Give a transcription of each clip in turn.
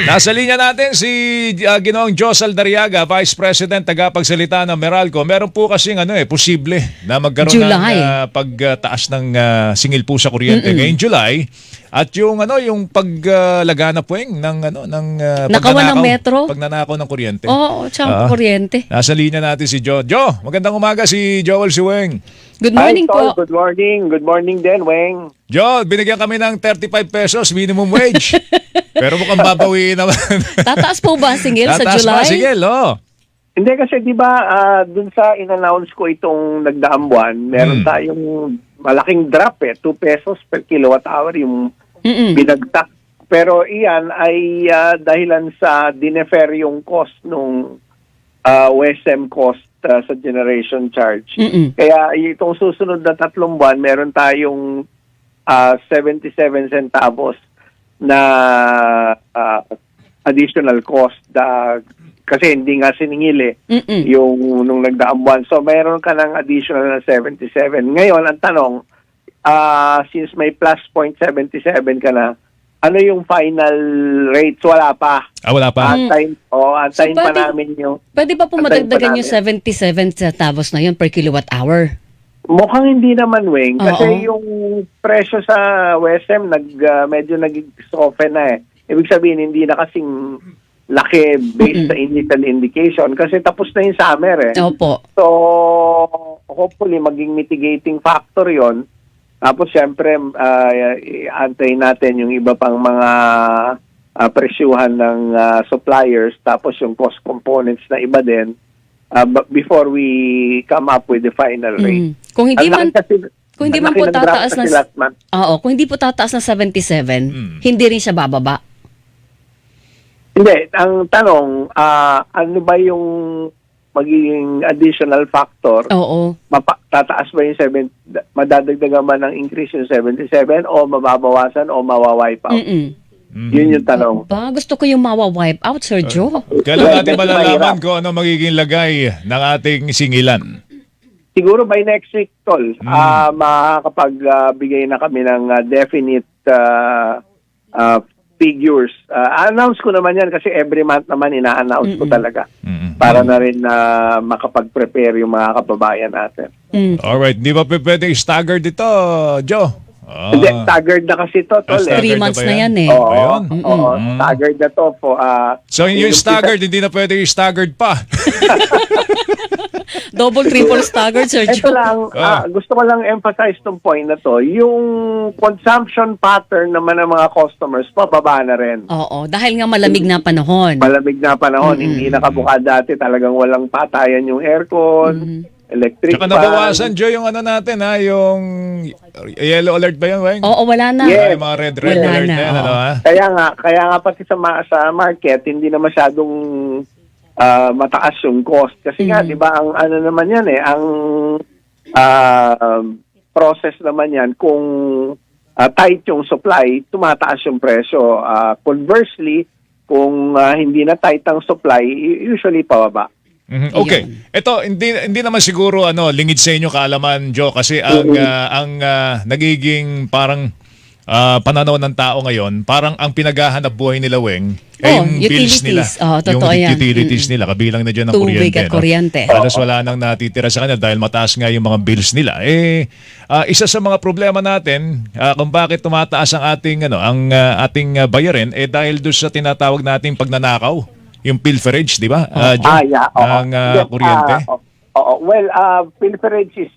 Nasa linya natin si Ginoong Joe Saldariaga, Vice President, tagapagsalita ng Meralco. Meron po kasing posible na magkaroon July. ng pagtaas ng singil po sa kuryente ngayong July. At yung yung paglagana po ng Nakawan ng metro. pagnanakaw ng kuryente. Oo, tsaka kuryente. Nasa linya natin si Joe. Joe, magandang umaga, si Joel Siweng. Good morning Hi, Tol. po. Good morning. Good morning din, Weng. Joe, binigyan kami ng 35 pesos minimum wage. Pero mukhang babawiin naman. Tataas po ba ang singil sa Tataas July? pa singil, Hindi kasi 'di ba dun sa in-announce ko itong nagdaang buwan, meron tayong malaking drop 2 pesos per kilowatt hour yung binagtak. Pero iyan ay dahilan sa dinefer yung cost nung WSM cost sa generation charge. Kaya itong susunod na 3 buwan, meron tayong 77 centavos na additional cost kasi hindi nga siningil yung nung nagdaang buwan. So mayroon ka ng additional na 77. Ngayon, ang tanong, since may plus 0.77 ka na, ano yung final rates? Wala pa. Wala pa. Antayin So, pa pwede- namin yung... Pwede ba po Antayin pa madagdagan yung namin. 77 centavos na yun per kilowatt hour? Mukhang hindi naman, Weng. Kasi Oo. yung presyo sa WSM medyo nag-soften na Ibig sabihin, hindi na kasing laki based sa initial indication kasi tapos na yung summer Opo. So, hopefully, maging mitigating factor yon. Tapos, syempre, antayin natin yung iba pang mga presyuhan ng suppliers tapos yung cost components na iba din before we come up with the final rate. Kung hindi Ang man laki kasi- kung hindi ang man laki po ng drop tataas kasi ng last month. kung hindi po tataas ng 77, hindi rin siya bababa. Hindi, ang tanong, ano ba yung magiging additional factor? Oo. Tataas ba yung madadagdagan ba ng increase yung 77 o mababawasan o mawawipe out? Yun yung tanong. Ba, gusto ko yung mawa-wipe out, Sir Joe. Kailan natin Medyo malalaman mahirap. kung ano magiging lagay ng ating singilan? Siguro by next week, Tol, makakapagbigay na kami ng definite figures. Announce ko naman yan kasi every month naman ina-announce ko talaga para na rin makapag-prepare yung mga kababayan natin. Alright, di ba pwede stagger dito, Joe? Hindi, staggered na kasi to, Tol. Staggered 3 months na ba na yan? yan Oo, Ayun. oo, staggered na to. So yung staggered, hindi na pwede staggered pa. Double, triple staggered, Sir Ito Joe. lang, gusto ko lang emphasize tong point na to. Yung consumption pattern naman ng mga customers, pababa na rin. Oo, dahil nga malamig na panahon. Malamig na panahon, hindi nakabuka dati, talagang walang patayan yung aircon, electric Tsaka fan. nabawasan, Joe, yung natin, yung yellow alert ba yun, Weng? Oo, wala na. Yes. Yung mga red Wala alert na, na yan, oo. Kaya nga pati sa market, hindi na masyadong mataas yung cost. Kasi nga, di ba, ang ano naman yan ang process naman yan, kung tight yung supply, tumataas yung presyo. Conversely, kung hindi na tight ang supply, usually pababa. Okay. Ito hindi naman siguro lingid sa inyo kaalaman, Joe, kasi ang nagiging parang pananaw ng tao ngayon, parang ang pinaghahanap buhay nila, Weng, yung bills utilities. nila. Totoo yung yan. utilities nila, kabilang na dyan ng Tubig kuryente. at kuryente. Halos wala nang natitira sa kanila dahil mataas nga yung mga bills nila. Isa sa mga problema natin kung bakit tumataas ang ating ating bayarin dahil doon sa tinatawag nating pagnanakaw, yung pilferage, di ba? Joe, Yeah. ng kuryente. Well, pilferage is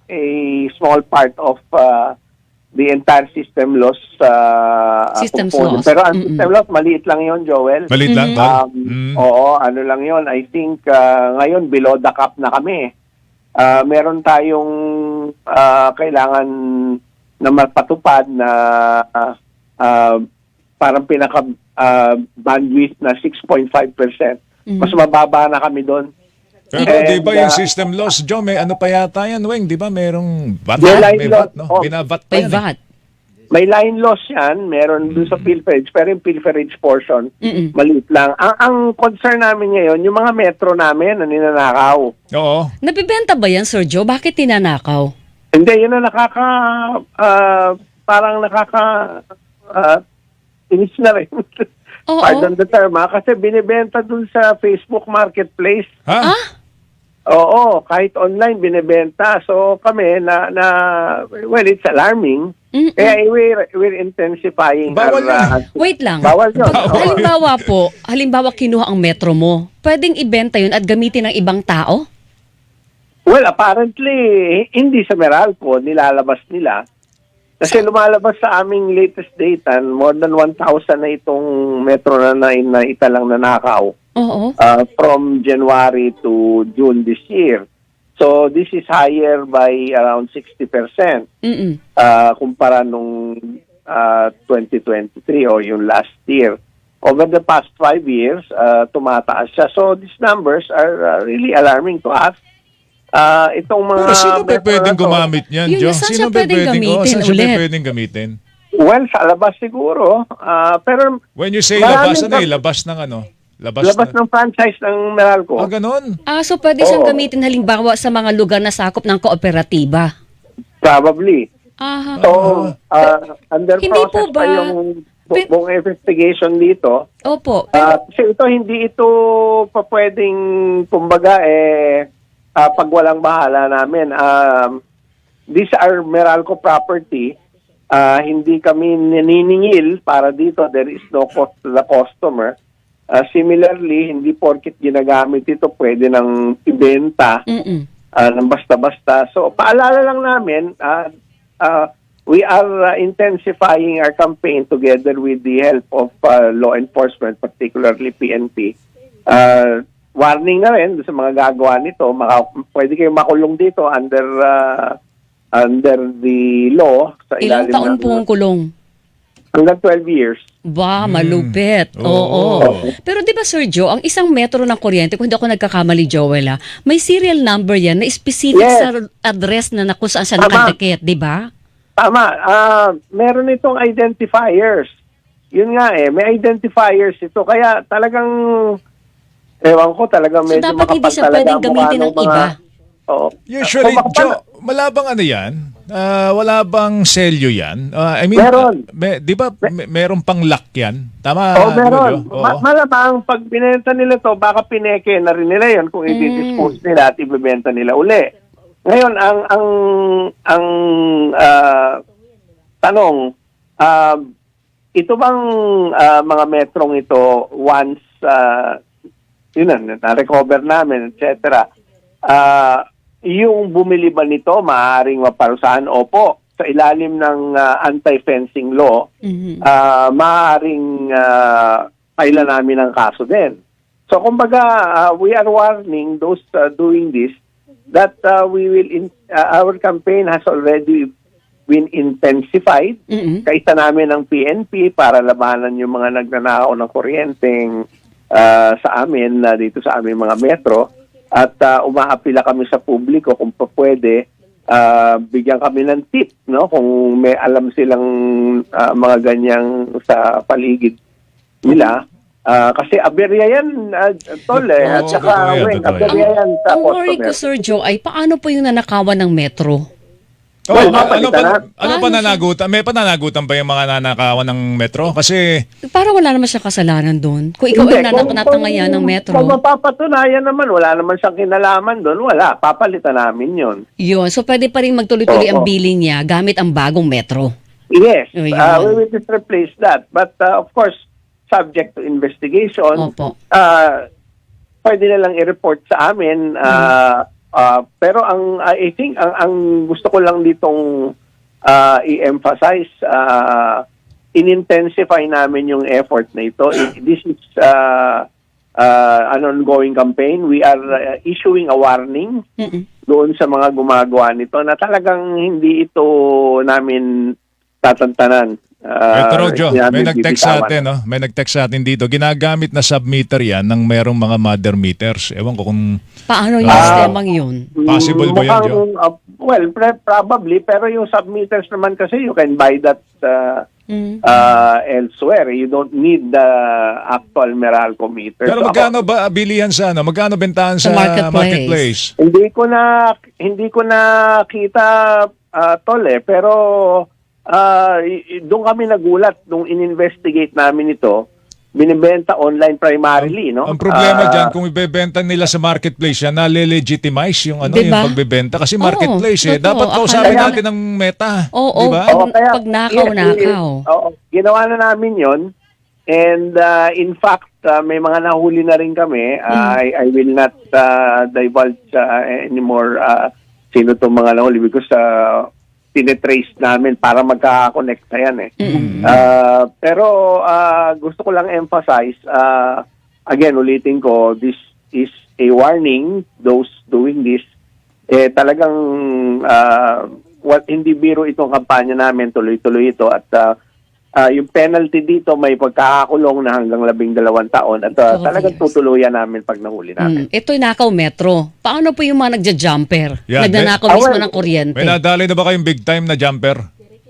a small part of the entire system loss Systems component. loss. Pero ang system loss, maliit lang yon, Joel. Maliit lang, Tol. Oo, ano lang yon. I think ngayon below the cap na kami. Meron tayong kailangan na mapatupad na parang pinaka bandwidth na 6.5%. Mas mababa na kami doon. Pero di ba yung system loss, Joe, may ano pa yata yan, Weng? Di ba merong VAT? May line May loss. VAT, no? Oh. Binavat pa May yan. VAT. May line loss yan, meron doon sa pilferage, pero yung pilferage portion, maliit lang. Ang concern namin ngayon, yung mga metro namin na ninanakaw. Oo. Nabibenta ba yan, Sir Joe? Bakit tinanakaw? Hindi, yun na parang inis na rin. Oo. Pardon the term, kasi binibenta dun sa Facebook Marketplace. Ha? Oo, kahit online binibenta. So kami well, it's alarming. Mm-mm. Kaya we're intensifying Bawal yun. Wait lang. Bawal yun. Pag Oo. halimbawa kinuha ang metro mo, pwedeng ibenta yun at gamitin ng ibang tao? Well, apparently, hindi sa Meralco, nilalabas nila. Kasi lumalabas sa aming latest data, more than 1,000 na itong metro na italang nanakaw Oo. from January to June this year. So this is higher by around 60% Mm-mm. kumpara nung 2023 o yung last year. Over the past 5 years, tumataas siya. So these numbers are really alarming to us. Itong mga Pero sino ba metro pwedeng na to, gumamit niyan, Yun, Jo? saan Sino siya ba pwedeng gamitin saan siya ba ulit? pwedeng gamitin? well, sa labas siguro. Pero When you say maraming labas, labas ng ano? labas ng franchise ng Meralco. ganon. So pwede siyang Oo. gamitin halimbawa sa mga lugar na sakop ng kooperatiba. Probably. Aha. So, under Hindi po process pa ba- yung buong investigation dito. Opo. Kasi hindi ito pa pwedeng, kumbaga, pag walang bahala namin. These are Meralco property. Hindi kami naniningil para dito. There is no cost to the customer. Similarly, hindi porkit ginagamit ito, pwede nang ibenta Mm-mm. ng basta-basta. So, paalala lang namin, we are intensifying our campaign together with the help of law enforcement, particularly PNP. Warning na rin sa mga gagawa nito, pwede kayong makulong dito under the law. Sa Ilang ilalim taon ng- po ang kulong? Hanggang 12 years. Ba, malupit. Oo. Oo. Pero di ba, Sir Joe, ang isang metro ng kuryente, kung hindi ako nagkakamali, Joel, may serial number yan na specific Yes. sa address na kung saan siya Tama. nakadikit, di ba? Tama. Meron itong identifiers. Yun nga may identifiers ito. Kaya talagang, ewan ko, talagang So, medyo dapat hindi siya makapal talaga pwedeng ang gamitin mukha ng ng iba. Oo. Usually, Kung makapal- Jo, wala bang ano yan? Wala bang selyo yan? I mean, Meron. di ba meron pang lock yan? Tama? Oo, meron. Jo? Oo. Malamang pag binenta nila to, baka pineke na rin nila yun kung i-dispose nila at ibebenta nila uli. Ngayon, ang tanong, ito bang mga metrong ito, once, na-recover namin, etc., yung bumili ba nito, maaaring maparusahan? Opo. Sa ilalim ng anti-fencing law, Mhm. maaaring kailan namin ang kaso din. So kumbaga, we are warning those doing this that our campaign has already been intensified. Mm-mm. Kaisa namin ng PNP para labanan yung mga nagnanakaw ng kuryenteng sa amin, dito sa aming mga metro. At umaapila kami sa publiko kung pwede, bigyan kami ng tip, no? Kung may alam silang mga ganyang sa paligid nila. Kasi aberya yan, Tol, at Oo, saka, totoo yan, Weng, totoo yan. aberya yan sa Ang worry ko, customer. Sir Joe, ay paano po yung nanakawan ng metro? Well, ano papalitan pa nananagutan? May pananagutan ba yung mga nanakawan ng metro? Kasi Para wala naman siyang kasalanan doon. Kung ikaw ay natangayan ng metro, Kung mapapatunayan naman, wala naman siyang kinalaman doon, wala. Papalitan namin yun. yun. So pwede pa rin magtuloy-tuloy ang Oo. billing niya gamit ang bagong metro. Yes, Oh, yun. we will just replace that. But of course, subject to investigation, Opo. pwede na lang i-report sa amin. Pero I think ang gusto ko lang ditong i-emphasize, in-intensify namin yung effort na ito. This is an ongoing campaign. We are issuing a warning Mm-mm. doon sa mga gumagawa nito na talagang hindi ito namin tatantanan. Ito raw, Jo, hindi namin may nag-text sa bibitawan. atin, no? May nag-text sa atin dito. Ginagamit na submeter yan ng merong mga mother meters. Ewan ko kung Paano yung sistemang yun? Possible ba yan, Jo? Well, probably, pero yung submeters naman kasi you can buy that Mm. elsewhere. You don't need the actual Meralco meter. pero So, magkano ba bilihan sa ano? Magkano bentahan Sa sa marketplace? marketplace? Hindi ko na kita Tol pero doon kami nagulat nung in-investigate namin ito binibenta online primarily, no? Ang problema dyan, kung ibebenta nila sa marketplace yan, nale-legitimize yung ano, Diba? yung pagbebenta. Kasi marketplace Oo, dapat totoo. kausapin Akala- natin ng Meta. Oo, Diba? pag nakaw-nakaw. Oo, ginawa na namin yon. And in fact, may mga nahuli na rin kami. I will not divulge anymore sino itong mga nahuli because tinetrace namin para magka-connect na yan eh. Pero gusto ko lang emphasize, again, ulitin ko, this is a warning, those doing this, talagang hindi biro itong kampanya namin, tuloy-tuloy ito at yung penalty dito may pagkakakulong na hanggang 12 taon at talagang tutuluyan namin pag nahuli namin. Ito'y Nakaw Metro. Paano po yung mga nagja-jumper? Yan, Nagnanakaw may- mismo well, ng kuryente. May nadali na ba kayong big time na jumper?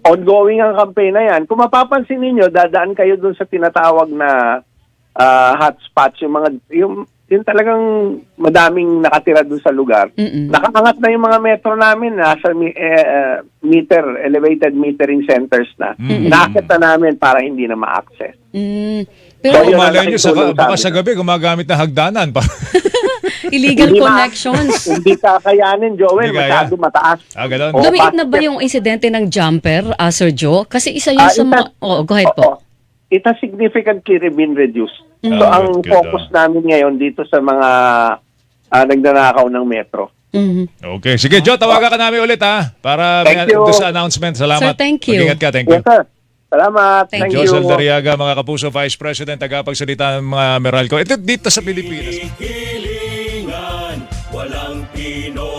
Ongoing ang campaign na yan. Kung mapapansin ninyo, dadaan kayo dun sa tinatawag na hotspots, yung talagang madaming nakatira dun sa lugar. Nakaangat na yung mga metro namin, nasa elevated metering centers na. Inaakit na namin para hindi na ma-access. Pero So, yun ang Malay nyo, nakitulong baka sa sa amin. gabi gumagamit ng hagdanan. illegal Hindi connections. Hindi kakayanin, Joel. Hindi kaya. Masyado mataas. Ganon. Oo. Lumiit na ba yung insidente ng jumper, Sir Joe? Kasi isa yun sa mga... go ahead po. Oo. It has significantly been reduced. So, Ah, ang good, focus namin ngayon dito sa mga nagnanakaw ng metro. Okay. Sige, Joe, tawagan ka namin ulit ha. Para Thank you. doon sa announcement. Salamat. Sir, thank you. Mag-ingat ka. Thank you. Yes, sir. Salamat. Thank Thank Joe you. Saldariaga, mga kapuso, Vice President, tagapagsalita ng mga Meralco. Ito dito sa Pilipinas. Hilingan, walang Pinoy.